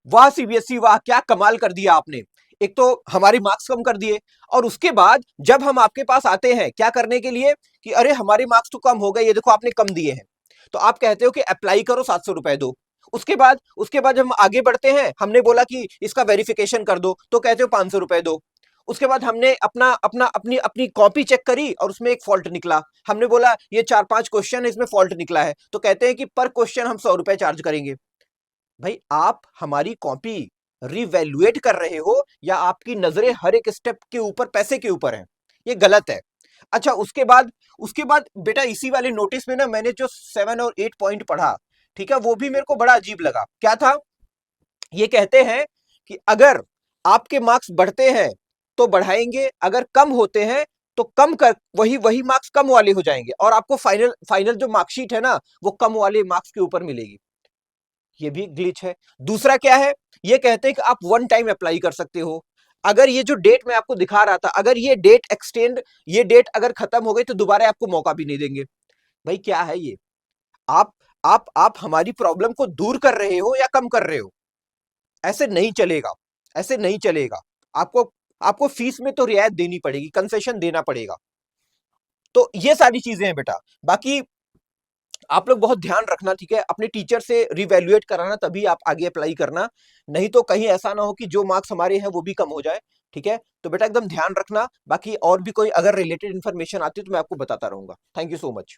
वाह सीबीएसई वाह, क्या कमाल कर दिया आपने। एक तो हमारे मार्क्स कम कर दिए, और उसके बाद जब हम आपके पास आते हैं क्या करने के लिए कि अरे हमारे मार्क्स तो कम हो गए, ये देखो आपने कम दिए हैं, तो आप कहते हो कि अप्लाई करो, 700 रुपए दो। उसके बाद जब हम आगे बढ़ते हैं, हमने बोला कि इसका वेरिफिकेशन कर दो, तो कहते हो 500 रुपए दो। उसके बाद हमने अपना अपना अपनी अपनी कॉपी चेक करी और उसमें एक फॉल्ट निकला, हमने बोला ये 4-5 क्वेश्चन है, इसमें फॉल्ट निकला है, तो कहते हैं कि पर क्वेश्चन हम 100 रुपए चार्ज करेंगे। भाई आप हमारी कॉपी रिवैल्यूएट कर रहे हो, या आपकी नजरें हर एक स्टेप के ऊपर पैसे के ऊपर हैं? ये गलत है। अच्छा, उसके बाद बेटा इसी वाले नोटिस में ना मैंने जो 7 और 8 पॉइंट पढ़ा, ठीक है, वो भी मेरे को बड़ा अजीब लगा। क्या था? ये कहते हैं कि अगर आपके मार्क्स बढ़ते हैं तो बढ़ाएंगे, अगर कम होते हैं तो कम कर, वही वही मार्क्स कम वाले हो जाएंगे, और आपको फाइनल फाइनल जो मार्कशीट है ना, वो कम वाले मार्क्स के ऊपर मिलेगी। ये भी ग्लिच है। दूसरा क्या है? ये कहते हैं कि आप वन टाइम अप्लाई कर सकते हो। अगर ये जो डेट मैं आपको दिखा रहा था, अगर ये डेट अगर खत्म हो गई तो दोबारा आपको मौका भी नहीं देंगे। भाई क्या है ये? आप आप हमारी प्रॉब्लम को दूर कर रहे हो या कम कर रहे हो? ऐसे नहीं चलेगा, ऐसे नहीं चलेगा। आपको आपको फीस में तो रियायत देनी पड़ेगी, कंसेशन देना पड़ेगा। तो ये सारी चीजें हैं बेटा। बाकी आप लोग बहुत ध्यान रखना, ठीक है, अपने टीचर से रिवैल्यूएट कराना, तभी आप आगे अप्लाई करना। नहीं तो कहीं ऐसा ना हो कि जो मार्क्स हमारे हैं वो भी कम हो जाए। ठीक है, तो बेटा एकदम ध्यान रखना। बाकी और भी कोई अगर रिलेटेड इन्फॉर्मेशन आती है तो मैं आपको बताता रहूंगा। Thank you so much.